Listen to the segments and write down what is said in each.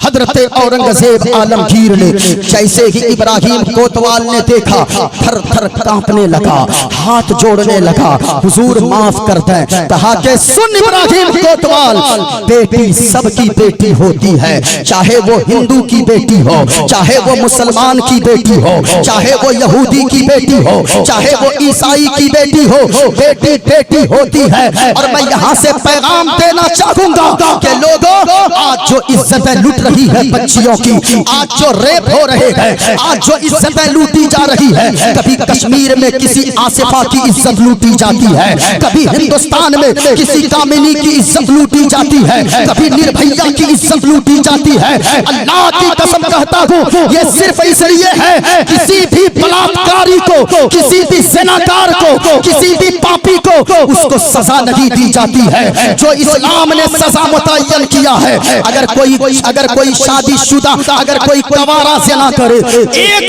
हजरत औरंगजेब आलमगीर ने जैसे ही इब्राहिम कोतवाल ने देखा थर थर कांपने लगा, हाथ जोड़ने लगा, हुजूर माफ कर दें। कहा कि सुन इब्राहिम कोतवाल, बेटी सबकी बेटी होती है, चाहे वो हिंदू की बेटी हो, चाहे वो मुसलमान की बेटी हो, चाहे वो यहूदी की बेटी हो, चाहे वो ईसाई की बेटी हो, बेटी बेटी होती है। और मैं यहाँ से पैगाम देना चाहूंगा कि लोगों, आज जो इज्जतें लूट रही है बच्चियों की, आज जो रेप हो रहे हैं, आज जो इज्जतें लूटी जा रही है, कभी कश्मीर में किसी आसिफा की इज्जत लूटी जाती है, कभी हिंदुस्तान में किसी कामिनी की इज्जत लूटी जाती है, कभी निर्भया की इज्जत लूटी जाती है। अल्लाह की कसम कहता हूँ, ये सिर्फ इसलिए है किसी भी बलात्कारी को, किसी भी ज़िनाकार को, किसी भी पापी को उसको सजा नहीं दी जाती है जो इस्लाम ने सजा मुतय्यन किया है। अगर कोई शादीशुदा, अगर कोई कवारा ज़िना करे,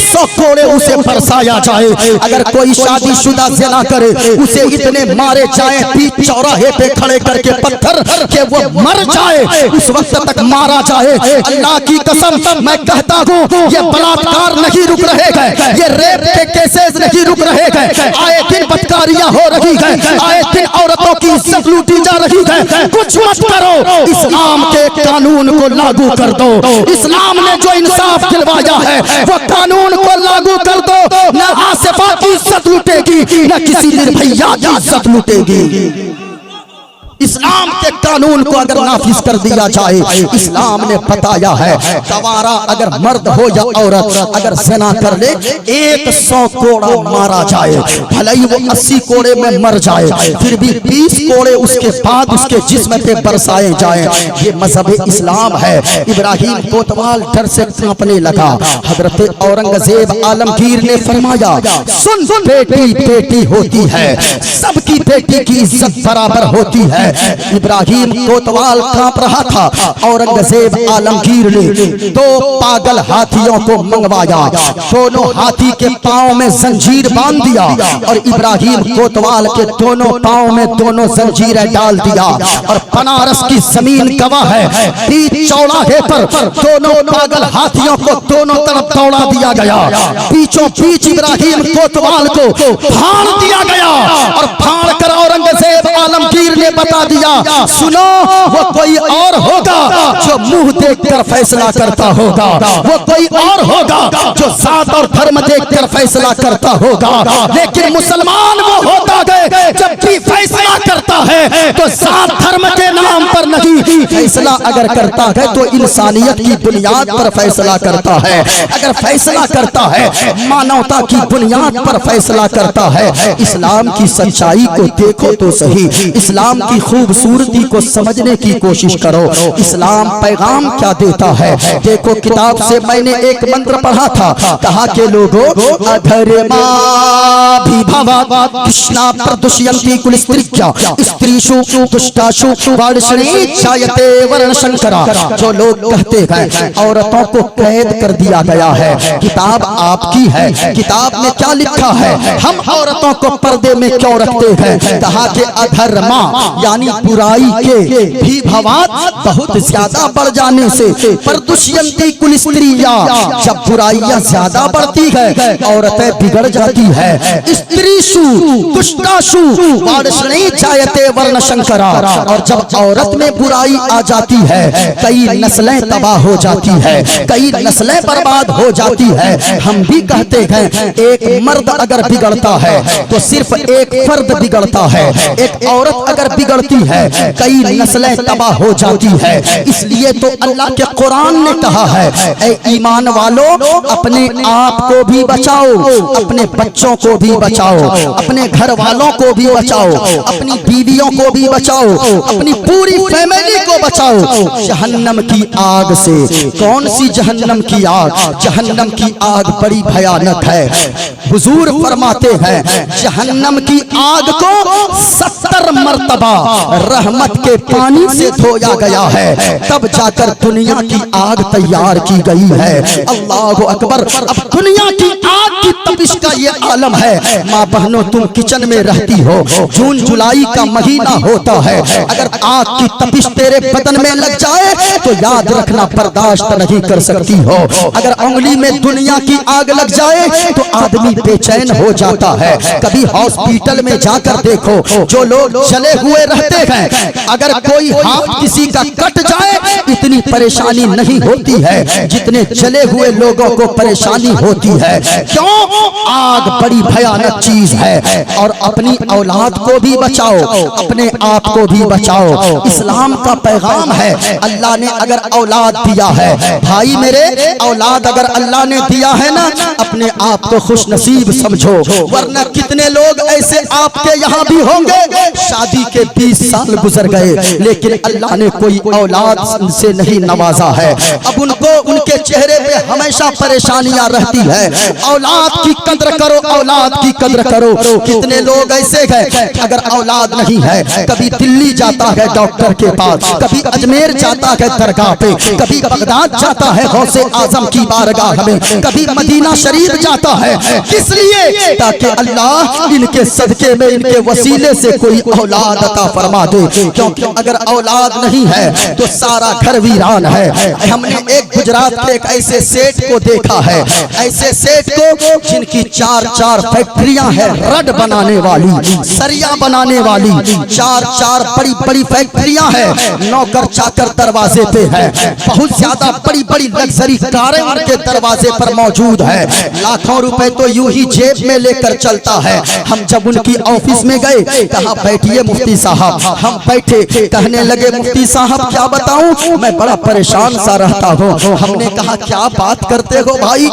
100 कोड़े उसे बरसाया जाए। अगर कोई शादीशुदा ज़िना करे, उसे इतने मारे जाए, बीच चौराहे पे खड़े करके पत्थर के वो मर जाए, उस वक्त तक मारा जाए। अल्लाह की कसम मैं कहता हूँ, ये बलात्कार नहीं रुक रहे हैं, ये रेप के केसेस नहीं रुक रहे हैं। आए दिन बदकारियां हो रही है, आए दिन औरतों की इज्जत लूटी जा रही है। कुछ मत करो, इस्लाम के कानून को लागू कर दो। इस्लाम ने जो इंसाफ दिलवाया है वो कानून को लागू कर दो। न आसिफा की इज्जत लूटेगी, न किसी निर्भया की इज्जत लूटेगी। इस्लाम के कानून को अगर नाफिज कर दिया जाए, इस्लाम ने बताया है गवारा अगर मर्द हो या औरत अगर ज़िना कर ले, 100 कोड़ा मारा जाए, भले ही वो 80 कोड़े में मर जाए, फिर भी 20 कोड़े उसके बाद उसके जिस्म पे बरसाए जाए। ये मजहब इस्लाम है। इब्राहिम कोतवाल डर से कांपने लगा। हजरत औरंगजेब आलमगीर ने फरमाया, सुन, बेटी बेटी होती है, सबकी बेटी की इज्जत बराबर होती है। इब्राहिम कोतवाल कांप रहा था। औरंगजेब आलमगीर ने 2 पागल हाथियों को मंगवाया, दोनों हाथी के पांव में जंजीर बांध दिया और इब्राहिम कोतवाल के दोनों पांव में दोनों जंजीरें डाल दिया। और बनारस की जमीन गवाह है, बीच चौराहे पर दोनों पागल हाथियों को दोनों तरफ दौड़ा दिया गया। बीचों बीच इब्राहिम कोतवाल को फाड़ दिया गया और फाड़ कर औरंगजेब आलमगीर ने बता दिया, सुनो, वो कोई और होगा जो मुंह देखकर फैसला करता होगा, वो कोई और होगा जो जात और धर्म देखकर फैसला करता होगा, लेकिन मुसलमान वो होता है जब भी फैसला करता है तो जात धर्म के नाम पर नहीं, फैसला अगर करता है तो इंसानियत की बुनियाद पर फैसला करता है। अगर फैसला करता है मानवता की बुनियाद पर फैसला करता है। इस्लाम की सच्चाई को देखो तो सही, इस्लाम की खूबसूरती को समझने की कोशिश करो। इस्लाम पैगाम क्या देता है देखो। किताब से मैंने एक मंत्र पढ़ा था, कहा के लोगों, अधर्मा विभवा कृष्णा प्रदुष्यन्ति कुलस्त्रिक्या स्त्रीषु दुष्टाषु वार्ष्णी जायते वर्णशंकरा। जो लोग कहते हैं औरतों को कैद कर दिया गया है, किताब आपकी है, किताब में क्या लिखा है, हम औरतों को पर्दे में क्यों रखते हैं? कहा कि अधर्मा यानी बुराई के भी भवात बहुत ज्यादा बढ़ जाने से, प्रदुष्यन्ति कुल स्त्रिया, जब बुराइयां ज्यादा बढ़ती है औरतें बिगड़ जाती है। स्त्रीषु दुष्टाषु वार्ष्णी जायते वर्णशंकरा। और जब औरत में बुराई आ जाती है कई नस्लें तबाह हो जाती है, कई नस्लें बर्बाद हो जाती है। हम भी कहते हैं एक मर्द अगर बिगड़ता है तो सिर्फ एक फर्द बिगड़ता है, एक औरत अगर बिगड़ती है कई नस्लें तबाह हो जाती है। इसलिए तो अल्लाह के कुरान ने कहा है, ऐ ईमान वालों, अपने आप को भी बचाओ, अपने बच्चों को भी बचाओ, अपने घर वालों को भी बचाओ, अपनी बीवियों को भी बचाओ, अपनी पूरी फैमिली को बचाओ जहन्नम की आग से। कौन सी जहन्नम की आग? जहन्नम की आग बड़ी भयानक है। हुजूर फरमाते हैं जहन्नम की आग को 70 मर्तबा रहमत के पानी से धोया गया है, तब जाकर दुनिया की आग तैयार की गई है। अल्लाह अकबर। अब दुनिया की आग आग की तपिश का ये आलम है। माँ बहनों, तुम किचन में रहती हो, जून जुलाई का महीना होता है, अगर आग की तपिश तेरे बदन में लग जाए तो याद रखना बर्दाश्त नहीं कर सकती हो। अगर उंगली में दुनिया की आग लग जाए तो आदमी बेचैन हो जाता है। कभी हॉस्पिटल में जाकर देखो, जो लोग जले हुए रहते हैं, अगर कोई हाथ किसी का कट जाए इतनी परेशानी नहीं होती है जितने जले हुए लोगों को परेशानी होती है। क्यों? आग बड़ी भयानक चीज है। और अपनी औलाद को भी बचाओ, अपने आप को भी बचाओ। इस्लाम का पैगाम है, अल्लाह ने अगर औलाद दिया है, भाई मेरे, औलाद अगर अल्लाह ने दिया है ना, अपने आप को खुश नसीब समझो। वरना कितने लोग ऐसे आपके यहाँ भी होंगे, शादी के 20 साल गुजर गए लेकिन अल्लाह ने कोई औलाद से नहीं नवाजा है। अब उनको उनके चेहरे पे हमेशा परेशानियां रहती है। औलाद की कद्र करो, औलाद की कद्र करो। कितने लोग ऐसे हैं, अगर औलाद नहीं है, कभी दिल्ली जाता है डॉक्टर के पास, कभी अजमेर जाता है दरगाह पे, कभी बगदाद जाता है गौसे आजम की बारगाह में, कभी मदीना शरीफ जाता है। किस लिए? ताकि अल्लाह इनके सदके में, इनके वसीले से कोई औलाद अता फरमा दे। क्योंकि अगर औलाद नहीं है तो सारा घर वीरान है। हमने एक गुजरात के एक ऐसे सेठ को देखा है, ऐसे सेठ को जिनकी 4-4 फैक्ट्रियां हैं, रड बनाने वाली, सरिया बनाने वाली, 4-4 बड़ी-बड़ी फैक्ट्रियां हैं। नौकर चाकर दरवाजे पे है, बहुत ज्यादा बड़ी-बड़ी लग्जरी कारें उनके दरवाजे पर मौजूद है। लाखों रुपए तो यूं ही जेब में लेकर चलता है। हम जब उनकी ऑफिस में गए, कहा बैठिए मुफ्ती साहब, हम बैठे, कहने लगे मुफ्ती साहब क्या बताऊं, मैं बड़ा परेशान सा रहता हूं। हमने कहा क्या बात करते हो भाई,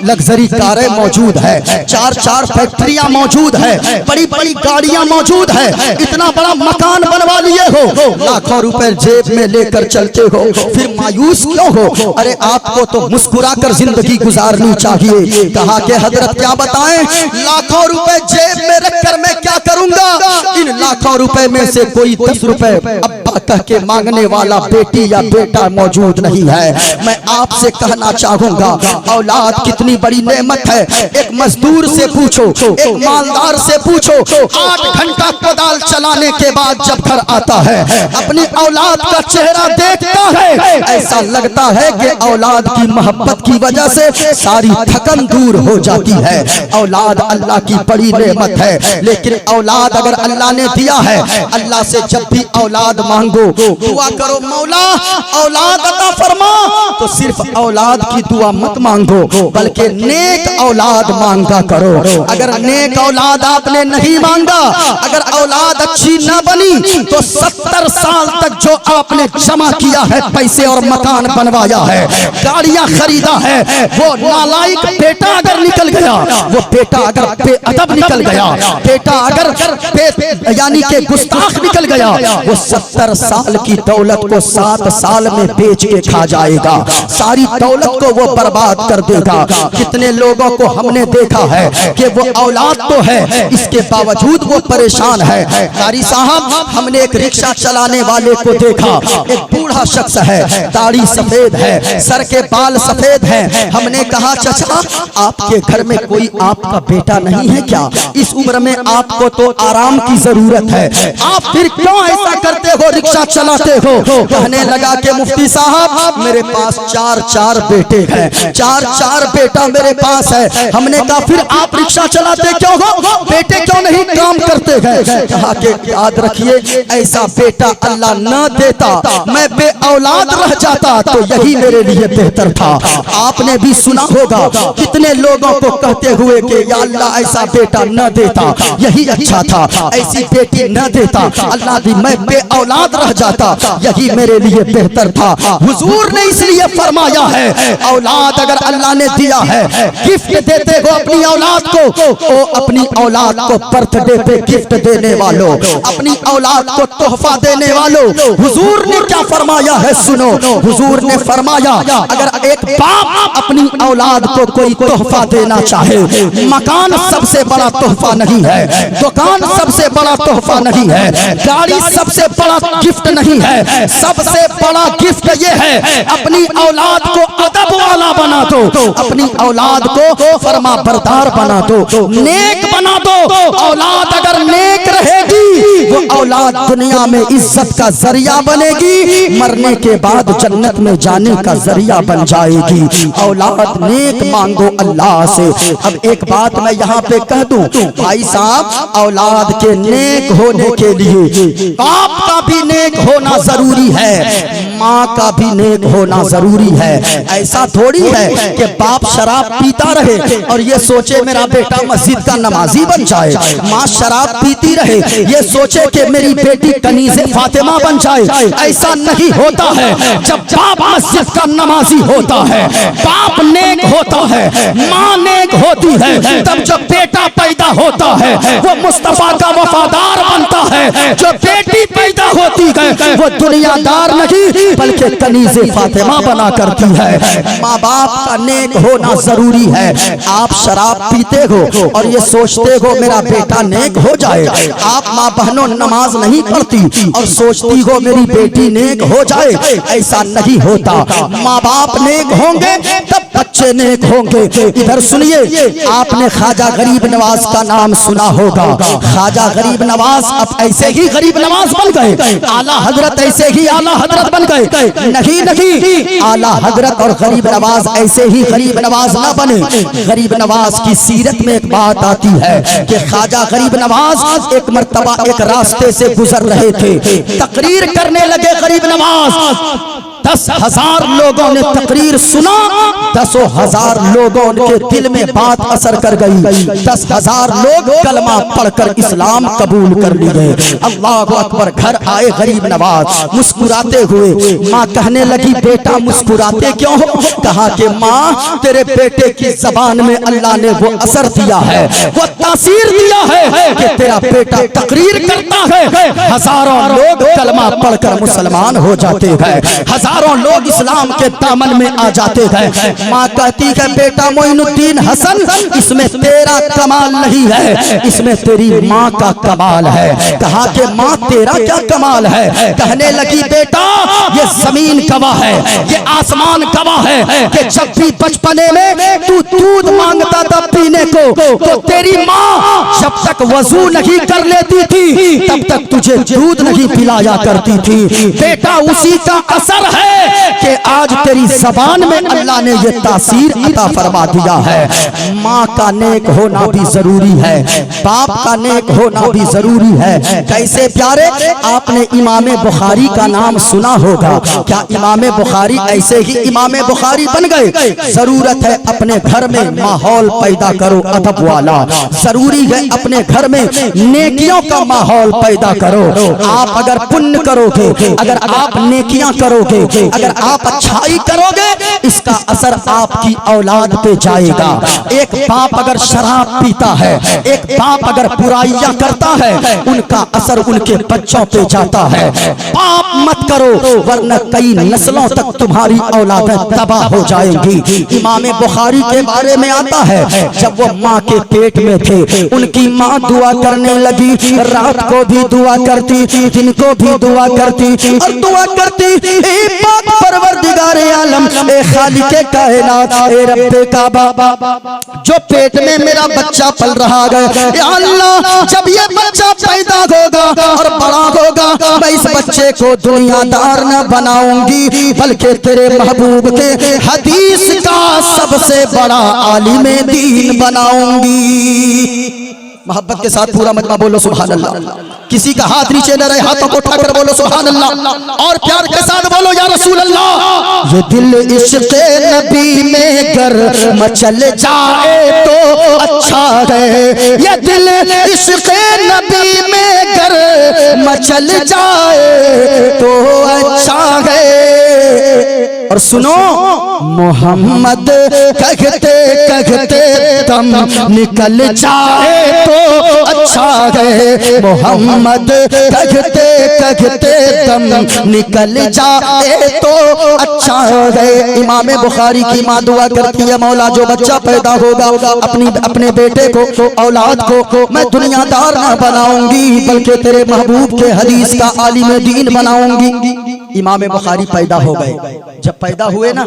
लग्जरी कारें मौजूद है, 4-4 फैक्ट्रियां मौजूद है, बड़ी-बड़ी गाड़ियां मौजूद है, इतना बड़ा मकान बनवा लिए हो, लाखों रुपए जेब में लेकर चलते हो, फिर मायूस क्यों हो? अरे आपको तो मुस्कुराकर जिंदगी गुजारनी चाहिए। कहा कि हजरत क्या बताएं, लाखों रुपए जेब में रखकर मैं क्या करूंगा? इन लाखों रुपए में से कोई 10 रुपए अब्बा कह के मांगने वाला बेटी या बेटा मौजूद नहीं है। मैं आपसे कहना चाहूंगा, औलाद कितनी बड़ी नेमत है। एक मजदूर से पूछो, एक मालदार से पूछो, 8 घंटा कोदाल चलाने के बाद जब घर आता है, अपनी औलाद का चेहरा देखता है, ऐसा लगता है कि औलाद की मोहब्बत की वजह से सारी थकन दूर हो जाती है। औलाद अल्लाह की बड़ी नेमत है। लेकिन औलाद अगर अल्लाह ने दिया है, अल्लाह से जब भी औलाद मांगो, दुआ करो मौला औलाद अता फरमा, तो सिर्फ औलाद की दुआ मत मांगो, बल्कि नेक औलाद मांगा करो। अगर नेक औलाद आपने नहीं मांगा, अगर औलाद अच्छी ना बनी, तो 70 साल तक जो आपने जमा किया है पैसे और मकान बनवाया है, गाड़ियां खरीदा है, वो नालायक बेटा अगर निकल गया, वो बेटा अगर बेअदब निकल गया, बेटा अगर यानी के गुस्ताख निकल गया, वो 70 साल की दौलत को 7 साल में बेच के खा जाएगा, सारी दौलत को वो बर्बाद कर देगा। कितने लोगों को हमने देखा है कि वो औलाद तो है, इसके बावजूद वो परेशान है। कारी साहब, हमने एक रिक्शा चलाने वाले को देखा, एक बूढ़ा शख्स है, दाढ़ी सफेद है, सर के बाल सफेद हैं। हमने कहा चाचा, आपके घर में कोई आपका बेटा नहीं है क्या? इस उम्र में आपको तो आराम की जरूरत है, आप फिर क्यों ऐसा करते हो, रिक्शा चलाते हो? कहने लगा कि मुफ्ती साहब, मेरे पास 4-4 बेटे हैं, 4-4 बेटा मेरे पास है। हमने कहा फिर आप रिक्शा चलाते क्यों हो, बेटे क्यों नहीं काम करते हैं? कहा कि याद रखिए, ऐसा बेटा अल्लाह न देता, मैं बे औलाद रह जाता तो यही मेरे लिए बेहतर था। आपने भी सुना होगा कितने लोगों को कहते हुए कि या अल्लाह ऐसा बेटा न देता, यही अच्छा था, ऐसी बेटी न देता, अल्लाह भी मैं बे औलाद रह जाता, यही मेरे लिए बेहतर था। हुजूर ने इसलिए फरमाया है, औलाद अगर अल्लाह ने दिया है, गिफ्ट देते हो अपनी औलाद को, ओ अपनी औलाद को बर्थडे पे गिफ्ट देने वालों, अपनी औलाद को तोहफा देने वालों, हुजूर ने क्या फरमाया है सुनो। हुजूर ने फरमाया अगर एक बाप अपनी औलाद को कोई तोहफा देना चाहे, मकान सबसे बड़ा तोहफा नहीं है, दुकान सबसे बड़ा तोहफा नहीं है, गाड़ी सबसे बड़ा गिफ्ट नहीं है, सबसे बड़ा गिफ्ट ये है अपनी औलाद को अदब वाला बना दो, अपनी औलाद को फरमा बरदार बना दो, नेक बना दो। औलाद अगर नेक रहेगी वो औलाद दुनिया में इज्जत का जरिया बनेगी, मरने के बाद जन्नत में जाने का जरिया बन जाएगी। औलाद नेक मांगो अल्लाह से। अब एक बात मैं यहाँ पे कह दूं भाई साहब, औलाद के नेक होने के लिए बाप का भी नेक होना जरूरी है, माँ का भी नेक होना जरूरी है। ऐसा थोड़ी है कि बाप शराब पीता रहे और ये सोचे मेरा बेटा मस्जिद का नमाजी बन जाए, माँ शराब पीती रहे ये सोचे कि मेरी बेटी कनीज़े फातिमा बन जाए। ऐसा नहीं होता है। जब बाप मस्जिद का नमाजी होता है, बाप नेक होता है, माँ नेक होती है, तब जब बेटा पैदा होता है वो मुस्तफा का वफादार बनता है। जो बेटी पैदा होती है वो दुनियादार नहीं बल्कि कनीज़े फातिमा बना करती है। माँ बाप का नेक होना जरूरी है। आप शराब पीते हो और ये सोचते हो मेरा बेटा नेक हो जाए, आप माँ बहनों नमाज नहीं पढ़ती और सोचती हो मेरी बेटी नेक हो जाए, ऐसा नहीं होता। माँ बाप नेक होंगे तब बच्चे नेक होंगे। इधर सुनिए, आपने ख्वाजा गरीब नवाज का नाम सुना होगा। ख्वाजा गरीब नवाज अब ऐसे ही गरीब नवाज बन गए, आला हजरत ऐसे ही आला हजरत बन गए? नहीं नहीं, आला हजरत और गरीब नवाज ऐसे ही गरीब नवाज ना बने। गरीब नवाज की सीरत में एक बात आती है कि ख्वाजा गरीब नवाज एक मर्तबा एक रास्ते से गुजर रहे थे, तकरीर करने लगे गरीब नवाज। 10,000 लोगों ने तकरीर सुना, 10,000 लोगों के दिल में बात असर कर गई। 10,000 लोग कलमा पढ़कर इस्लाम कबूल कर लिए। अल्लाह अकबर। घर आए गरीब नवाज मुस्कुराते हुए। माँ कहने लगी बेटा मुस्कुराते क्यों हो? कहा कि माँ तेरे बेटे की जबान में अल्लाह ने वो असर दिया है, वो तासीर दिया है कि तेरा बेटा तकरीर करता है, हजारों लोग कलमा पढ़कर मुसलमान हो जाते हैं, हजारों लोग इस्लाम के दामन में आ जाते हैं। माँ कहती है बेटा मोइनुद्दीन हसन, इसमें तेरा कमाल नहीं है, इसमें तेरी माँ का कमाल है। कहा कि माँ तेरा क्या कमाल है? कहने लगी बेटा ये जमीन गवाह है, ये आसमान गवाह है कि जब भी बचपने में तू दूध मांगता था पीने को, तो तेरी माँ जब तक वजू नहीं कर लेती थी तब तक तुझे दूध नहीं पिलाया करती थी। बेटा उसी का असर है कि आज तेरी जबान में अल्लाह ने ये तासीर अता फरमा दिया है। माँ का नेक होना भी जरूरी है, बाप का नेक होना भी जरूरी है। कैसे प्यारे, आपने इमाम बुखारी का नाम सुना होगा। क्या इमाम बुखारी ऐसे ही इमाम बुखारी बन गए? जरूरत है अपने घर में माहौल पैदा करो अदब वाला, जरूरी है अपने घर में नेकियों का माहौल पैदा करो। आप अगर पुण्य करोगे, अगर आप नेकियां करोगे, अगर आप अच्छाई करोगे, इसका असर आपकी औलाद पे जाएगा। एक बाप अगर शराब पीता है, एक बाप अगर बुराइयां करता है, उनका असर उनके बच्चों पे जाता है। पाप मत करो वरना कई नस्लों तक तुम्हारी औलादें तबाह हो जाएंगी। इमाम बुखारी के बारे में आता है जब वो माँ के पेट में थे, उनकी माँ दुआ करने लगी, रात को भी दुआ करती थी, दिन को भी दुआ करती थी और दुआ करती परवरदिगारे आलम, ए खालिके कायनात, ए रब्बे काबा, जो पेट में मेरा बच्चा पल रहा है, या अल्लाह जब ये बच्चा पैदा होगा और बड़ा होगा, मैं इस बच्चे को दुनियादार न बनाऊंगी बल्कि तेरे महबूब के हदीस का सबसे बड़ा आलिमे दीन बनाऊंगी। मोहब्बत के साथ पूरा मजमा बोलो सुभान अल्लाह। किसी का हाथ नीचे न रहे, हाथों को उठाकर बोलो सुभान अल्लाह और प्यार के साथ बोलो या रसूल अल्लाह। ये दिल इश्क़ नबी में गर मचल जाए तो अच्छा है, ये दिल इश्क़ नबी में गर मचल जाए तो अच्छा है। और सुनो, मोहम्मद कहते कहते दम निकल जाए तो अच्छा गए मोहम्मद कहते कहते दम निकल जाए तो अच्छा गए। इमाम बुखारी की माँ दुआ करती है, मौला जो बच्चा पैदा होगा अपने बेटे को औलाद को मैं दुनियादार ना बनाऊंगी बल्कि तेरे महबूब के हदीस का आलिम दीन बनाऊंगी। इमाम बुखारी पैदा हो गए। जब पैदा हुए ना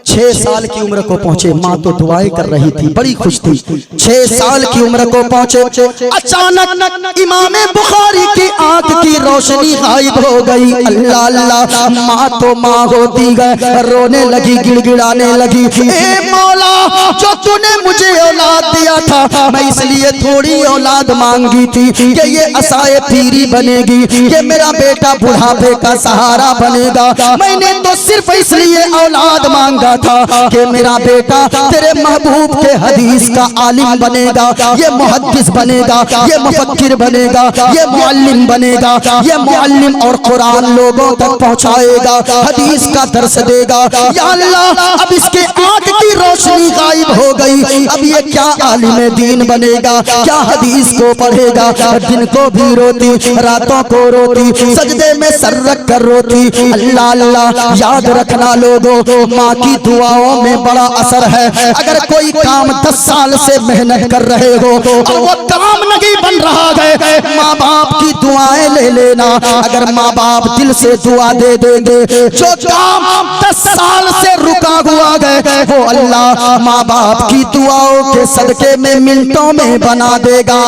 6 साल की उम्र को पहुंचे, माँ तो दुआएं कर रही थी, बड़ी खुश थी। 6 साल की उम्र को पहुंचे, अचानक इमाम बुखारी की आंख की रोशनी गायब हो गई। अल्लाह अल्लाह, माँ तो माँ होती गई, रोने लगी, गिड़गिड़ाने लगी। ए मौला, जो तूने मुझे औलाद दिया था मैं इसलिए थोड़ी औलाद मांगी थी कि ये असाए पीरी बनेगी, ये मेरा बेटा बुढ़ापे का सहारा बनेगा। मैंने तो सिर्फ इसलिए औलाद मांगा था कि मेरा बेटा तेरे महबूब के हदीस का आलिम बनेगा, ये मुहद्दिस बनेगा, ये मुफक्किर बनेगा, ये मुअल्लिम बनेगा, ये मुअल्लिम और कुरान लोगों तक पहुंचाएगा, हदीस का दर्स देगा। या अल्लाह, अब इसके आंख की रोशनी गायब हो गई, अब ये क्या आलिम दीन बनेगा, क्या हदीस को पढ़ेगा। दिन को भी रोती, रातों को रोती, सजदे में सर रख कर रोती। अल्लाह अल्लाह, याद रखना लोगों, माँ की दुआओं में बड़ा असर है। अगर कोई काम 10 साल से मेहनत कर रहे हो और वो काम नहीं बन रहा है, माँ बाप की दुआएं ले लेना। अगर माँ बाप दिल से दुआ दे देंगे, जो काम 10 साल से रुका हुआ है वो अल्लाह माँ बाप की दुआओं के सदके में मिनटों में बना देगा।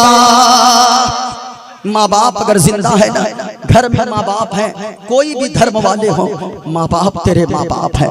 माँ बाप अगर जिंदा है ना, घर में माँ बाप हैं, कोई भी धर्म वाले हो, माँ बाप तेरे माँ बाप हैं।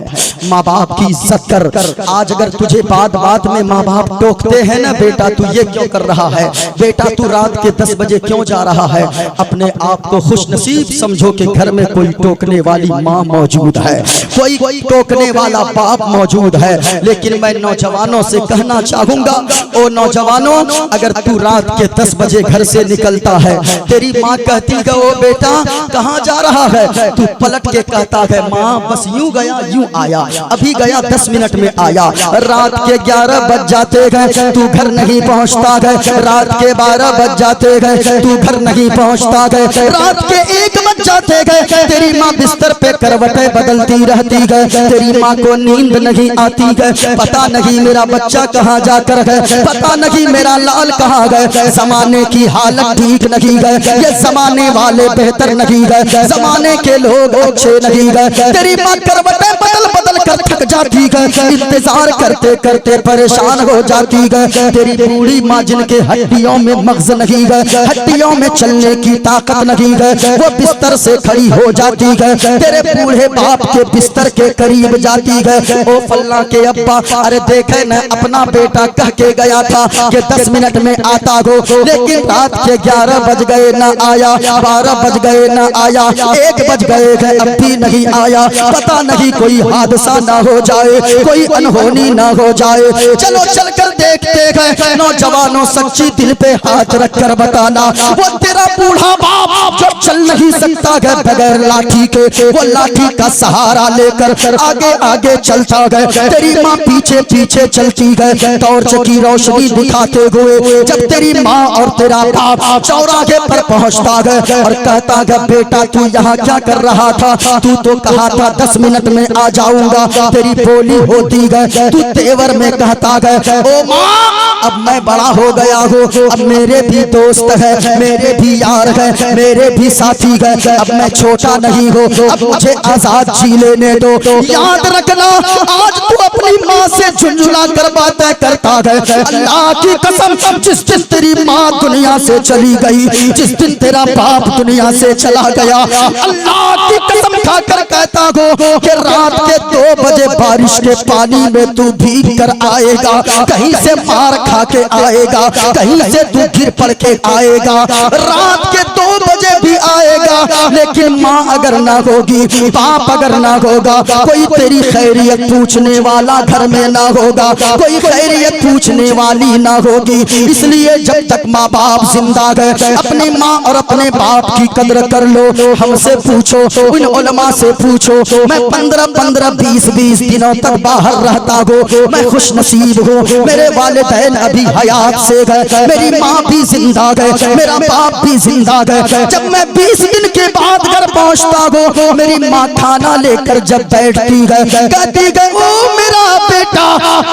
माँ बाप की इज्जत कर। आज अगर तुझे बात बात में माँ बाप टोकते हैं ना, बेटा तू ये क्यों कर रहा है, बेटा तू रात के 10 बजे क्यों जा रहा है, अपने आप को खुश नसीब समझो कि घर में कोई टोकने वाली माँ मौजूद है, कोई टोकने वाला बाप मौजूद है। लेकिन मैं नौजवानों से कहना चाहूंगा, ओ नौजवानों, अगर तू रात के 10 बजे घर से निकलता है, तेरी माँ कहती है ओ बेटा कहाँ जा रहा है, तू पलट के कहता है माँ बस यूं गया यूं आया, अभी गया 10 मिनट में आया। रात के 11 बज जाते गए, तू घर नहीं पहुँचता गए। रात के 12 बज जाते गए, तू घर नहीं पहुँचता गए। रात के 1 बज जाते गए, तेरी माँ बिस्तर पे करवटें बदलती रहती गए। तेरी माँ को नींद नहीं आती गए, पता नहीं मेरा बच्चा कहाँ जाकर गए, पता नहीं मेरा लाल कहाँ गए। जमाने की हालत ठीक नहीं गए, ये जमाने वाले बेहतर नहीं गए, जमाने के लोग अच्छे नहीं गए। तेरी माँ करवटें बदल बदल कर थक जाती गए, इंतजार करते करते परेशान हो जाती गए। तेरी बूढ़ी माँ जिनके हड्डियों में मगज नहीं गए, हड्डियों में चलने की ताकत नहीं गए, वो बिस्तर से खड़ी हो जाती गए। तेरे बूढ़े बाप के बिस्तर के करीब जाती गए, ओ फल्ला के अब्बा, अरे देखे न अपना बेटा कह के गया था कि 10 मिनट में आता हो, लेकिन रात के 11 बज गए न आया, 12 बज गए न आया, 1 बज गए अब भी नहीं आया। पता नहीं कोई हादसा ना हो जाए, कोई अनहोनी ना हो जाए। चलो चलकर देखते गए। नौजवानों सच्ची दिल पे हाथ रखकर बताना, वो तेरा बूढ़ा बाप जो चल नहीं सकता है बगैर लाठी के, वो लाठी का सहारा लेकर आगे आगे चलता गए। तेरी माँ पीछे पीछे चलती गए, टॉर्च की रोशनी दिखाते हुए। जब तेरी माँ और तेरा बाप चौराहे पर पहुंचता गए और कहता गया बेटा तू यहाँ क्या कर रहा था, तू तो कहा था 10 मिनट में आ जाऊंगा। तेरी बोली होती गए, तू तेवर में कहता गए ओ माँ अब मैं बड़ा हो गया हूँ, अब मेरे भी दोस्त है, मेरे भी यार है, मेरे भी साथी है, अब मैं छोटा नहीं हूँ, अब मुझे आजाद जी लेने दो। याद रखना आज तू अपनी माँ से झुंझुला कर बातें करता है। अल्लाह की कसम जिस दिन तेरी माँ दुनिया से चली गई, जिस दिन तेरा बाप दुनिया से चला गया, अल्लाह की कसम खाकर कहता हो कि रात के 2 बजे बारिश के पानी में तू भीग कर आएगा, कहीं से मार खा के आएगा, कहीं से तू गिर पड़ के आएगा, रात के 2 बजे भी आएगा। लेकिन माँ अगर ना होगी, बाप अगर ना होगा, कोई तेरी खैरियत पूछने वाला घर में ना होगा, कोई खैरियत पूछने वाली ना होगी। इसलिए जब तक माँ बाप जिंदा है अपनी माँ और अपने बाप की कदर कर लो। हमसे पूछो, उन उलमा से पूछो, मैं 15-15, 20-20 दिनों तक बाहर रहता हूँ, मैं खुश नसीब हूँ। मेरे वालिदैन अभी हयात से गए, मेरी माँ भी जिंदा गए, मेरा बाप भी जिंदा गए। जब मैं 20 दिन के बाद घर पहुँचता हूँ, मेरी माँ खाना लेकर जब बैठती गए, कहती गए, ओ मेरा बेटा,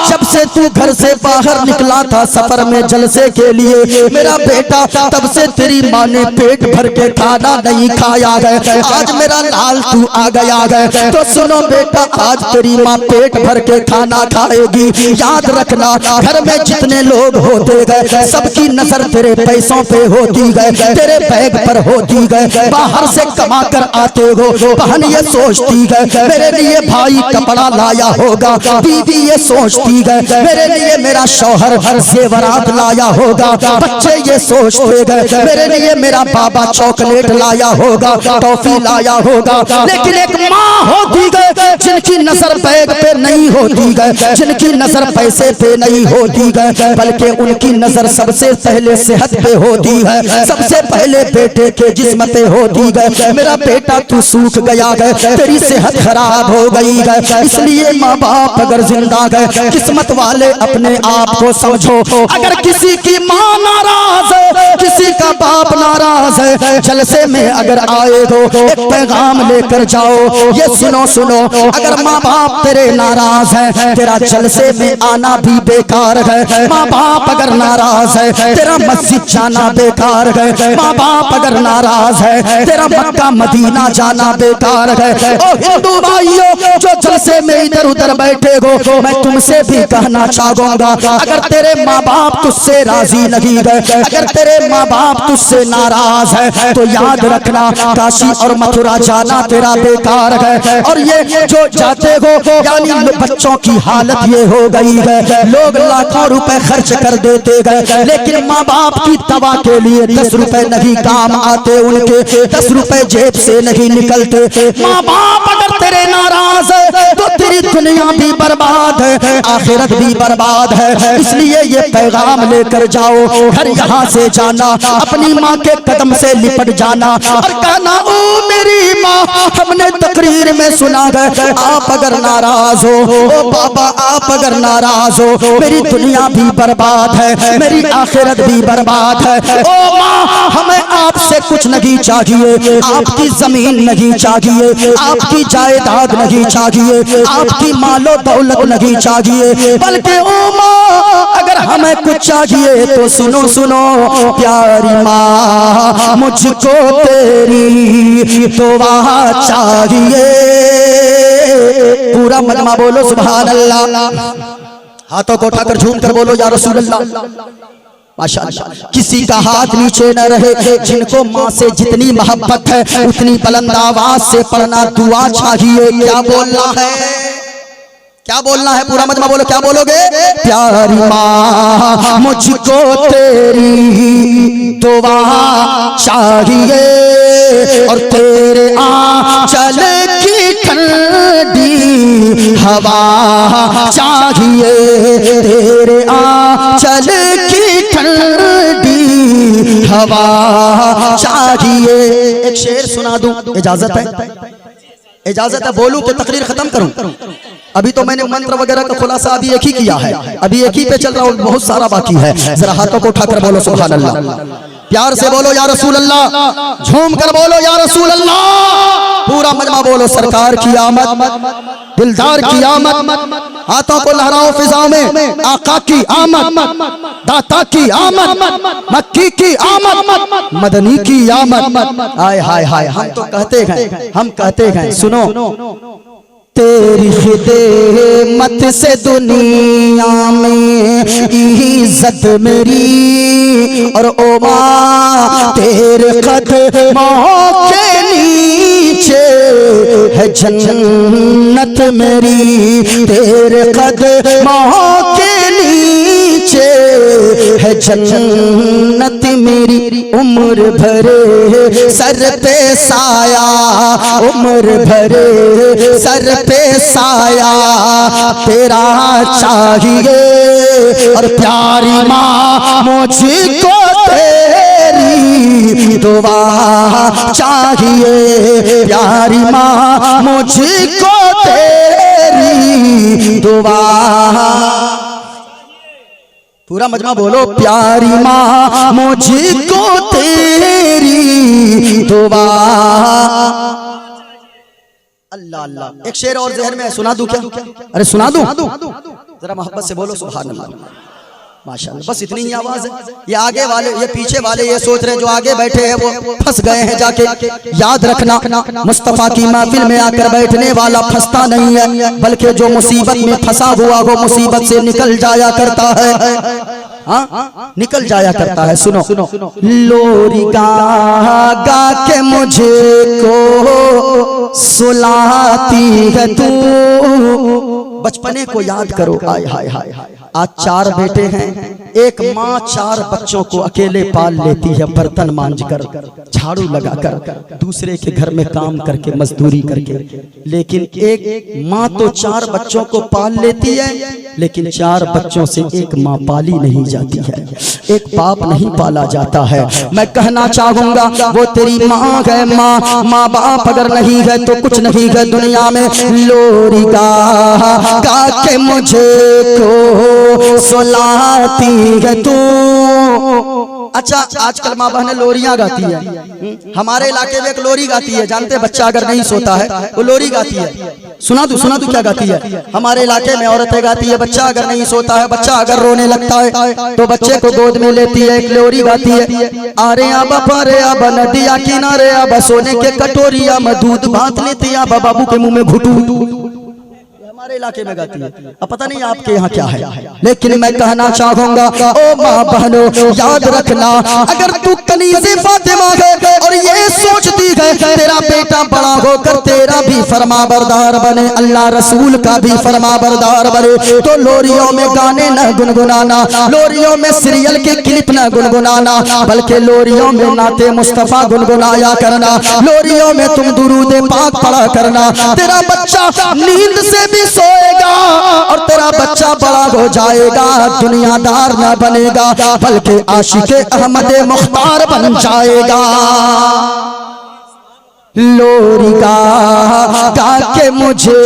जब से तू घर से बाहर निकला था सफर में जलसे के लिए, मेरा बेटा, तब से तेरी माँ ने पेट भर के खाना नहीं खाया गया। आज मेरा लाल तू आ गया है, तो सुनो बेटा, आज तेरी माँ पेट भर के खाना खाएगी। याद रखना, घर में जितने लोग होते गए, सबकी नजर तेरे पैसों पे होती गए, तेरे बैग पर होती गए। बाहर से कमा कर आते हो, बहन ये सोचती गए मेरे लिए भाई कपड़ा लाया होगा, बीवी ये सोचती गए मेरे लिए मेरा शौहर जेवरात लाया होगा, बच्चे ये सोचते गए मेरे लिए मेरा बाबा चॉकलेट लाया होगा, टॉफी लाया होगा। लेकिन एक माँ होती गए जिनकी नजर बैग पे नहीं होती गए, जिनकी नजर पैसे पे नहीं होती गए, बल्कि उनकी नजर सबसे पहले सेहत पे होती है, सबसे पहले बेटे के जिस्म पे होती गए। मेरा बेटा तू सूख गया गए, तेरी सेहत खराब हो गई गए। इसलिए माँ बाप अगर जिंदा गए, किस्मत वाले अपने आप को समझो। अगर किसी की माँ नाराज है, किसी का बाप नाराज है, जलसे में अगर आए हो एक पैगाम लेकर जाओ, ये सुनो सुनो, अगर माँ बाप तेरे नाराज है, तेरा जलसे में आना भी बेकार है। माँ बाप अगर नाराज है, तेरा मस्जिद जाना बेकार है। माँ बाप अगर नाराज है, तेरा मक्का मदीना जाना बेकार है। ओ हिंदू भाइयों जो जलसे में इधर उधर बैठे हो, मैं तुमसे भी कहना चाहूंगा, अगर तेरे माँ बाप तुझसे राजी नहीं गए, अगर तेरे माँ बाप तुझसे नाराज है, तो याद रखना काशी और मथुरा जाना तेरा बेकार है। और ये जो जाते हो, यानी बच्चों की हालत ये हो गई है, लोग लाखों रुपए खर्च कर देते गए, लेकिन माँ बाप की दवा के लिए 10 रुपए नहीं काम आते, उनके 10 रुपए जेब से नहीं निकलते। माँ बाप अगर तेरे नाराज है, तो तेरी दुनिया भी बर्बाद है, आखिरत भी बर्बाद है। इसलिए ये पैगाम लेकर जाओ, घर यहाँ से जाना, अपनी माँ के कदम से लिपट जाना और कहना, ओ मेरी माँ, हमने तकरीर में सुना है आप अगर नाराज हो, ओ बाबा आप अगर नाराज हो, मेरी दुनिया भी बर्बाद है, मेरी आखिरत भी बर्बाद है। ओ माँ, हमें आपसे कुछ नहीं चाहिए, आपकी जमीन नहीं चाहिए, आपकी जायदाद नहीं चाहिए, आपकी मालो दौलत नहीं चाहिए, बल्कि ओ माँ अगर हमें कुछ चाहिए तो सुनो सुनो, प्यारी माँ मुझको तेरी दुआ चाहिए। पूरा मजमा बोलो सुभान अल्लाह, हाथों को उठाकर झूम कर बोलो या रसूल अल्लाह। माशाअल्लाह, किसी का हाथ नीचे न रहे, जिनको माँ से जितनी मोहब्बत है उतनी बुलंद आवाज से पढ़ना दुआ चाहिए। क्या बोलना है, क्या बोलना है, पूरा मजमा बोलो, क्या बोलोगे? प्यारी माँ मुझको तेरी दुआ चाहिए और तेरे आंचल की ठंडी हवा चाहिए, तेरे आंचल की ठंडी हवा चाहिए। एक शेर सुना दूं, इजाजत है? इजाजत है? बोलूं तो तकरीर खत्म करूं? अभी तो मैंने मंत्र वगैरह का खुलासा अभी एक ही किया है, अभी एक ही पे चल रहा हूं, बहुत सारा बाकी है। जरा हाथों को उठाकर बोलो सुभान अल्लाह, प्यार से बोलो या रसूल अल्लाह, झूम कर बोलो या रसूल अल्लाह। पूरा मजमा बोलो, सरकार की आमद, दिलदार की आमद, हाथों को लहराओ फिजाओं में, आका की आमद, दाता की आमद, मक्की की आमद, मदनी की आमद। हाय हाय हाय, हम तो कहते हैं, हम कहते हैं, सुनो, तेरी खिदमत से दुनिया में इज्जत मेरी, और ओ माँ तेरे कदमों के नीचे है जन्नत मेरी, तेरे कदमों के नीचे है जन्नत मेरी। उम्र भरे सर पे साया, उम्र भरे सर पे साया तेरा चाहिए, और प्यारी माँ मुझको तेरी तेरी दुआ चाहिए, प्यारी माँ मुझको तेरी दुआ। पूरा मजमा बोलो, प्यारी माँ मुझको तेरी दुआ। अल्लाह अल्लाह। एक शेर और ज़हन में सुना दूं क्या? अरे सुना दूं? जरा मोहब्बत से बोलो सुभान अल्लाह। माशाअल्लाह, बस इतनी ही आवाज है। ये आगे वाले, ये पीछे वाले ये सोच रहे हैं जो आगे बैठे हैं वो फंस गए हैं जाके। याद रखना, मुस्तफा की महफिल में आकर बैठने वाला फंसता नहीं है, बल्कि जो मुसीबत में फंसा हुआ वो मुसीबत से निकल जाया करता है। हाँ, निकल जाया करता है। सुनो, लोरी गा गा के मुझे को सुलाती है तू, बचपने को याद करो। हाय हाय हाय, आज 4 बेटे हैं, एक माँ 4 बच्चों को अकेले पाल लेती है, बर्तन मांझ कर, झाड़ू लगाकर, दूसरे के घर में काम करके, मजदूरी करके। लेकिन एक माँ तो 4 बच्चों को पाल लेती है, लेकिन 4 बच्चों से एक माँ पाली नहीं जाती है, एक बाप नहीं पाला जाता है। मैं कहना चाहूंगा वो तेरी माँ है। माँ बाप अगर नहीं है तो कुछ नहीं है दुनिया में। लोरी गा के मुझे को सुलाती है तू। अच्छा, आजकल माँ बहनें लोरियां गाती है। हमारे इलाके में एक लोरी गाती है, जानते हैं? बच्चा अगर नहीं सोता है वो लोरी गाती है। सुना दूं क्या गाती है? हमारे इलाके में औरतें गाती है, बच्चा अगर नहीं सोता है, बच्चा अगर रोने लगता है तो बच्चे को गोद में लेती है, एक लोरी गाती है। अरे अब पारे अब नदिया किनारे अब सोने के कटोरिया में दूध भात लेती अब बाबू के मुंह में घुटू। हमारे इलाके में गाती है। अब पता नहीं आपके यहाँ क्या है, लेकिन मैं कहना चाहूंगा ओ माँ बहनों, याद रखना, अगर तू कनीज़े फातिमा है और ये सोचती है तेरा बेटा बड़ा होकर तेरा भी फरमाबरदार बने, अल्लाह रसूल का भी फरमाबरदार बने, तो लोरियों में गाने न गुनगुनाना, लोरियों में सीरियल के क्लिप न गुनगुनाना, बल्कि लोरियों में नाते मुस्तफा गुनगुनाया करना, लोरियों में तुम दुरूद पाक पढ़ा करना। तेरा बच्चा नींद से भी सोएगा और तेरा बच्चा बड़ा हो जाएगा, दुनियादार ना बनेगा बल्कि आशिक अहमद मुख्तार बन जाएगा। लोरी गा के मुझे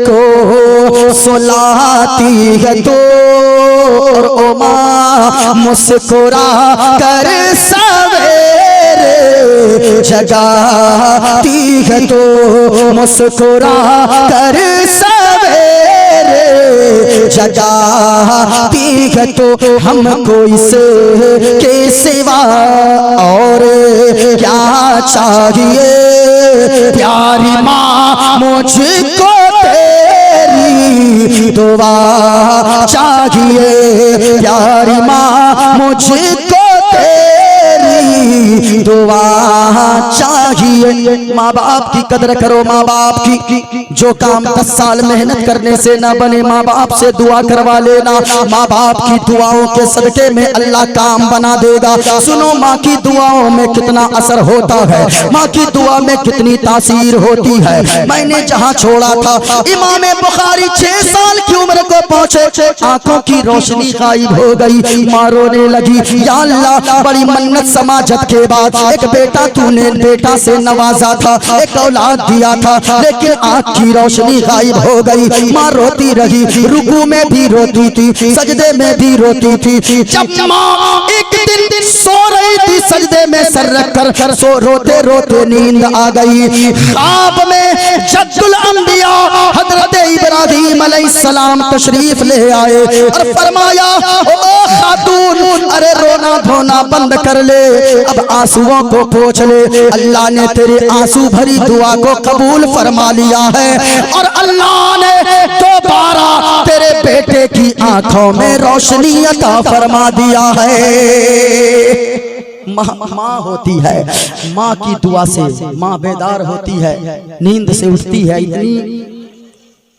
को सुलाती है तो, ओ माँ मुस्कुरा कर सवेरे जगाती है तो, मुस्कुरा कर जगाती है तो, हमको इसके सिवा और क्या चाहिए, प्यारी माँ मुझको तेरी दुआ चाहिए, प्यारी माँ मुझको तेरी दुआ चाहिए। माँ बाप की कदर करो, माँ बाप की जो काम 10 साल मेहनत करने से ना बने, माँ बाप से दुआ करवा लेना, माँ बाप की दुआओं के सदके में अल्लाह काम बना देगा। सुनो, माँ की दुआओं में कितना असर होता है, माँ की दुआ में कितनी तासीर होती है। मैंने जहाँ छोड़ा था, इमाम बुखारी 6 साल की उम्र को पहुंचे, आंखों की रोशनी गायब हो गई, माँ रोने लगी, या अल्लाह बड़ी मन्नत समाजत के बाद एक बेटा तूने बेटा से नवाजा था, एक औलाद दिया था, लेकिन आँख की रोशनी गायब हो गई। माँ रोती रही, रुकू में भी रोती थी, सजदे में भी रोती थी। जब माँ एक दिन सो रही थी, सजदे में सर रख कर सो रोते रोते नींद आ गई। ख्वाब में जद्दुल अंबिया हजरत इब्राहीम अलैहिस्सलाम तशरीफ ले आए और फरमाया, ओ खातून, अरे रोना धोना बंद कर ले, अब आंसुओं को पोंछ ले, अल्लाह ने तेरे आंसू भरी दुआ को कबूल फरमा लिया है और अल्लाह ने दोबारा तेरे बेटे की आंखों में रोशनी अता फरमा दिया है। माँ होती है, माँ की दुआ से माँ बेदार होती है, नींद से उठती है।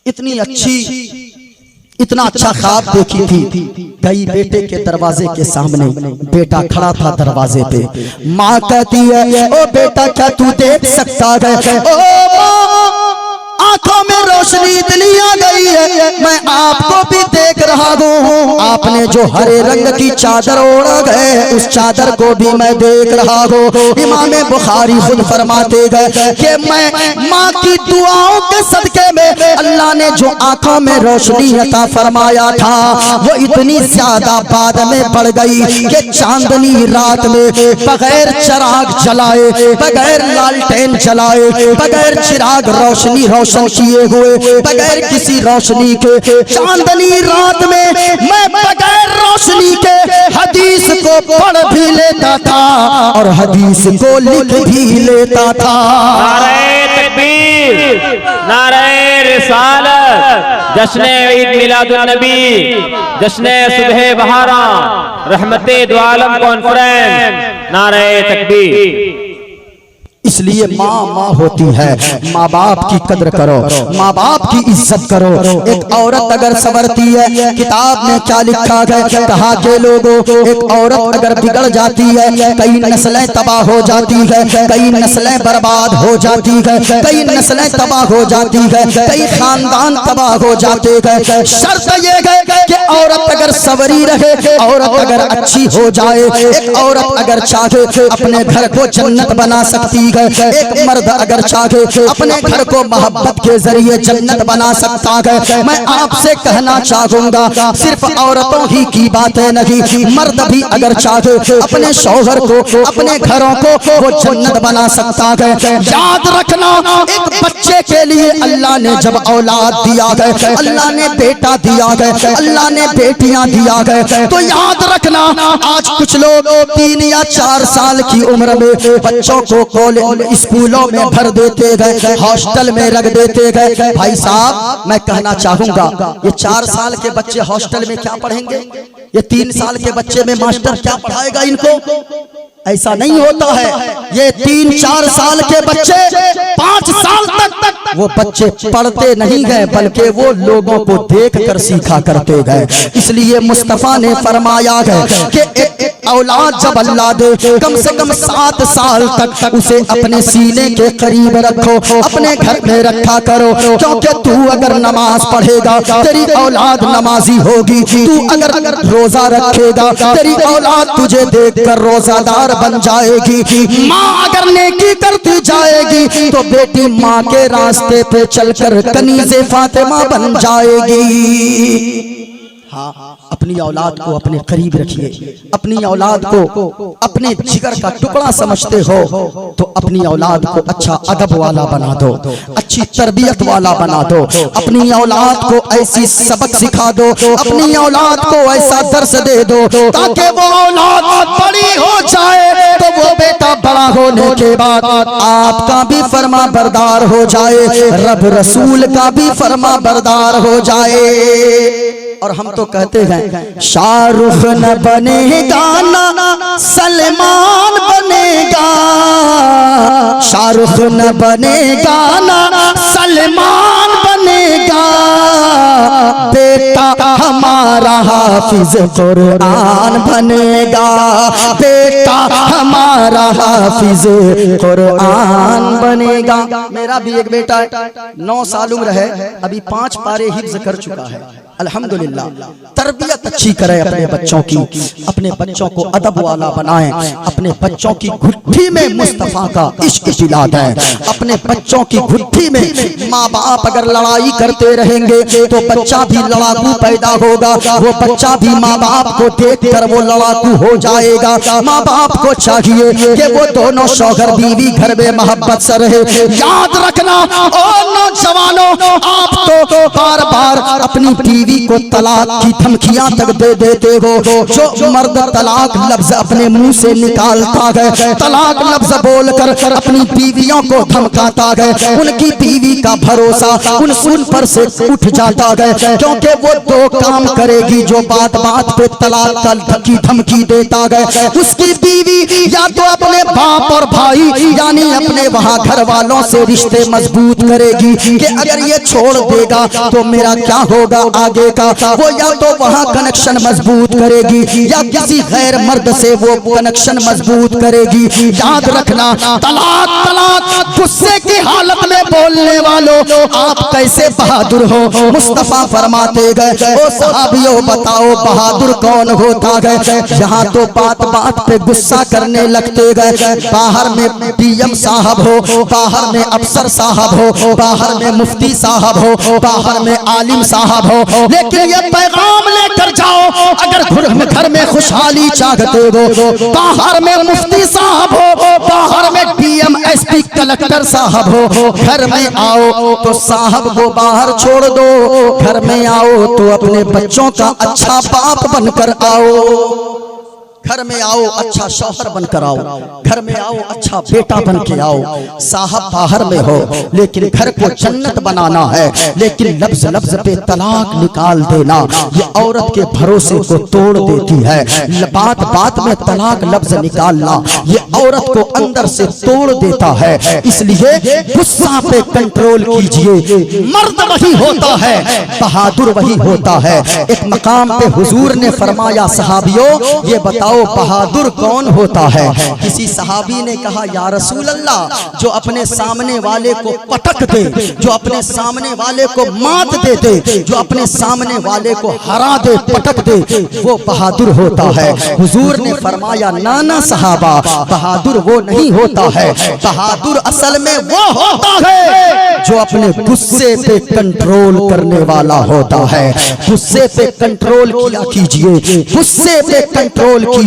इतनी अच्छी, इतना अच्छा ख्वाब देखी थी, गई बेटे के दरवाजे के सामने, बेटा खड़ा था दरवाजे पे, माँ कहती है, ओ बेटा क्या तू देख सकता है? ओ माँ, आंखों में रोशनी इतनी आ गई है मैं आपको भी देख रहा हूँ। आपने जो हरे रंग की चादर ओढ़ गए उस चादर को भी मैं देख रहा हूँ। इमाम बुखारी खुद फरमाते गए कि मैं माँ की दुआओं के सदके में अल्लाह ने जो आंखों में रोशनी अता फरमाया था वो इतनी ज्यादा बाद में बढ़ गई कि चांदनी रात में बगैर चिराग जलाए, बगैर लालटेन जलाए, बगैर चिराग रोशनी रोशन किए हुए, बगैर किसी रोशनी के चांदनी रात में मैं बगैर रोशनी के हदीस को पढ़ भी लेता था और हदीस को लिख भी लेता था। नारे तकबीर, नारे रिसालत, जश्ने ईद मिलादुन नबी, जश्ने सुबह बहारा, रहमते दो आलम कॉन्फ्रेंस, नारे तकबीर। इसलिए माँ माँ होती है, माँ बाप की कद्र करो, माँ बाप की इज्जत करो। एक औरत अगर संवरती है, किताब में क्या लिखा है, कहा के लोगों एक औरत अगर बिगड़ जाती है कई नस्लें तबाह हो जाती है, कई नस्लें बर्बाद हो जाती है, कई नस्लें तबाह हो जाती है, कई खानदान तबाह हो जाते हैं। शर्त ये है कि औरत अगर संवरी रहे, औरत अगर अच्छी हो जाए, एक औरत अगर चाहे अपने घर को जन्नत बना सकती है, एक मर्द अगर चाहे अपने घर को मोहब्बत के जरिए जन्नत बना सकता है। मैं आपसे कहना चाहूंगा सिर्फ औरतों ही की बातें नहीं, मर्द भी अगर चाहे अपने शौहर को, अपने घरों को वो जन्नत बना सकता है। याद रखना एक बच्चे के लिए अल्लाह ने जब औलाद दिया है, अल्लाह ने बेटा दिया है, अल्लाह ने बेटियां दिया है, तो याद रखना आज कुछ लोग 3 या 4 साल की उम्र में बच्चों को कॉलेज स्कूलों में भर देते गए, हॉस्टल में रख देते गए। भाई साहब मैं कहना चाहूंगा ये 4 साल के बच्चे हॉस्टल में क्या पढ़ेंगे, ये 3 साल के बच्चे में मास्टर क्या पढ़ाएगा इनको? ऐसा नहीं होता है। ये 3-4 साल के बच्चे 5 साल तक वो बच्चे पढ़ते नहीं गए बल्कि वो लोगों को देखकर सीखा करते गए। इसलिए मुस्तफा ने फरमाया है कि एक औलाद जब अल्लाह दे कम से कम 7 साल तक उसे अपने सीने के करीब रखो, अपने घर में रखा करो, क्योंकि तू अगर नमाज पढ़ेगा तेरी औलाद नमाजी होगी, तू अगर रोजा रखेगा तेरी औलाद तुझे देखकर रोजादार बन जाएगी, माँ अगर नेकी करती जाएगी तो बेटी माँ के रास्ते पे चलकर कनीज़े फातिमा बन जाएगी। हाँ, अपनी औलाद को अपने करीब रखिए, अपनी औलाद को अपने जिगर का टुकड़ा समझते हो तो अपनी औलाद को अच्छा अदब वाला बना दो, अच्छी तरबियत वाला बना दो, अपनी औलाद को ऐसी सबक सिखा दो, अपनी औलाद को ऐसा दर्स दे दो ताकि वो औलाद बड़ी हो जाए तो वो बेटा बड़ा होने के बाद आपका भी फर्मा बरदार हो जाए, रब रसूल का भी फर्मा बरदार हो जाए। और हम तो कहते हैं शाहरुख न बनेगा ना सलमान बनेगा, शाहरुख न बनेगा ना सलमान बनेगा, बेटा हमारा हाफिज कुरान बनेगा, बेटा हमारा हाफिज कुरान बनेगा। मेरा भी एक बेटा 9 साल उम्र है, अभी 5 पारे हिफ्ज कर चुका है। अल्हम्दुलिल्लाह। तरबियत अच्छी करें अपने बच्चों की, अपने बच्चों को अदब वाला बनाएं, अपने बच्चों की घुट्टी में मुस्तफा का इश्क जिला दें, अपने बच्चों की घुट्टी में माँ बाप अगर लड़ाई करते रहेंगे तो बच्चा भी लड़ाकू पैदा होगा, वो बच्चा भी माँ बाप को देखकर वो लड़ाकू हो जाएगा। माँ बाप को चाहिए कि वो दोनों शौहर बीवी घर में मोहब्बत से रहे। याद रखना और नौजवानों, आप तो बार बार अपनी बीवी को तलाक की धमकियां तक दे देते हो। जो मर्द तलाक लफ्ज अपने मुंह से निकालता है, तलाक लफ्ज बोलकर अपनी बीवियों को धमकाता है, उनकी बीवी का भरोसा उन पर से उठ जाता है, क्योंकि वो 2 काम करेगी जो बात बात पे तलाक की धमकी देता है। उसकी बीवी या तो अपने बाप और भाई यानी अपने वहां घर वालों से रिश्ते मजबूत करेगी कि अगर ये छोड़ देगा तो मेरा क्या होगा, आगे देखा, वो या तो वहाँ कनेक्शन मजबूत करेगी या किसी गैर मर्द से वो कनेक्शन मजबूत करेगी। याद रखना, तलाक तलाक गुस्से की हालत में बोलने वालों, आप कैसे बहादुर हो। मुस्तफा फरमाते गए, ओ सहाबियों बताओ बहादुर कौन होता है। यहाँ तो बात बात पे गुस्सा करने लगते गए। बाहर में पीएम साहब हो, बाहर में अफसर साहब हो, बाहर में मुफ्ती साहब हो, बाहर में आलिम साहब हो, लेकिन ये पैगाम लेकर जाओ, अगर घर में खुशहाली चाहते हो, बाहर में मुफ्ती साहब हो, बाहर में पीएम एसपी कलेक्टर साहब हो, घर में आओ तो साहब को बाहर छोड़ दो, घर में आओ तो अपने बच्चों का अच्छा बाप बनकर आओ। घर में आओ अच्छा शौहर बनकर आओ, घर में आओ अच्छा बेटा बन के आओ। साहब बाहर में हो लेकिन घर को जन्नत बनाना है, लेकिन लफ्ज लफ्ज पे तलाक निकाल देना ये औरत के भरोसे को तोड़ देती है। बात बात में तलाक लफ्ज निकालना ये औरत को अंदर से तोड़ देता है। इसलिए गुस्सा पे कंट्रोल कीजिए। मर्द वही होता है, बहादुर वही होता है। एक मकाम पे हुजूर ने फरमाया, सहाबियों ये बताओ बहादुर कौन होता है। किसी सहाबी ने कहा, या रसूल अल्लाह, जो अपने सामने वाले को पटक दे, जो अपने सामने वाले को मात दे दे, जो अपने सामने वाले को हरा दे, पटक दे, वो बहादुर होता है। हुजूर ने फरमाया, नाना सहाबा, बहादुर वो नहीं होता है, बहादुर असल में वो होता है जो अपने गुस्से पे कंट्रोल करने वाला होता है। गुस्से पे कंट्रोल किया कीजिए, गुस्से पे कंट्रोल कीजिए।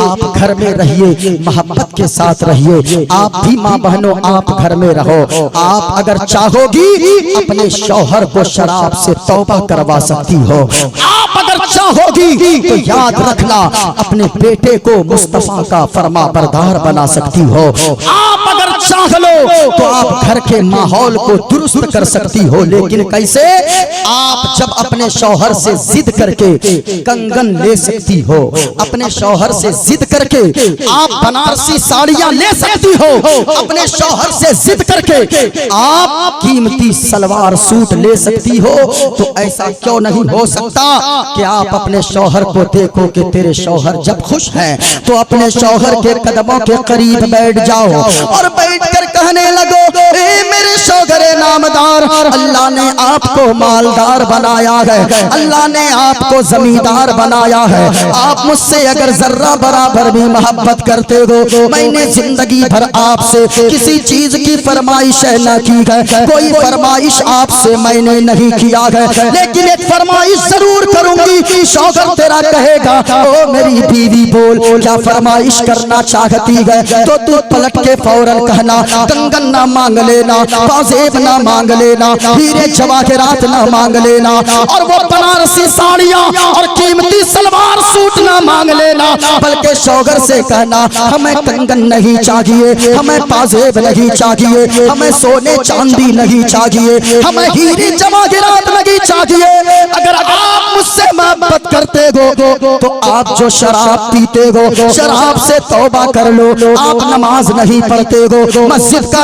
आप घर में रहिए, मोहब्बत के साथ रहिए। आप भी माँ बहनों आप घर में रहो। आप अगर चाहोगी अपने शौहर को शराब से तौबा करवा सकती हो। आप अगर चाहोगी तो याद रखना अपने बेटे को मुस्तफा का फरमा बरदार बना सकती हो। आप अगर चाह लो तो आप घर के माहौल को दुरुस्त कर सकती हो। लेकिन कैसे? आप जब अपने शौहर से जिद करके कंगन ले सकती हो, अपने शौहर से जिद करके आप बनारसी साड़ियां ले सकती हो, अपने शौहर से जिद करके आप कीमती सलवार सूट ले सकती हो, तो ऐसा क्यों नहीं हो सकता कि आप अपने शौहर को देखो कि तेरे शौहर जब खुश हैं तो अपने शौहर के कदमों के करीब बैठ जाओ और बैठकर कहने लगो, ए मेरे शौहरे नामदार, अल्लाह ने आपको मालदार बनाया है, अल्लाह ने आपको जमींदार बनाया है। आप मुझसे अगर जर्रा बराबर भी मोहब्बत करते हो, मैंने जिंदगी भर आपसे किसी चीज की फरमाइश न की है, कोई फरमाइश आपसे मैंने नहीं किया है, लेकिन एक फरमाइश जरूर करूंगी। शौहर तेरा कहेगा, ओ मेरी बीवी बोल क्या फरमाइश करना चाहती है, तो तू पलट के फौरन कहना, कंगन ना मांग लेना, पाजेब ना मांग लेना, हीरे जवाहरात ना मांग लेना, और वो बनारसी साड़ियां और कीमती सलवार सूट ना मांग लेना, बल्कि शौहर से कहना, हमें कंगन नहीं चाहिए, हमें पाजेब नहीं चाहिए, हमें सोने चांदी नहीं चाहिए, हमें हीरे जवाहरात नहीं चाहिए। अगर आप मुझसे मोहब्बत करते हो तो आप जो शराब पीते हो, शराब से तौबा कर लो। आप नमाज नहीं पढ़ते हो, मस्जिद का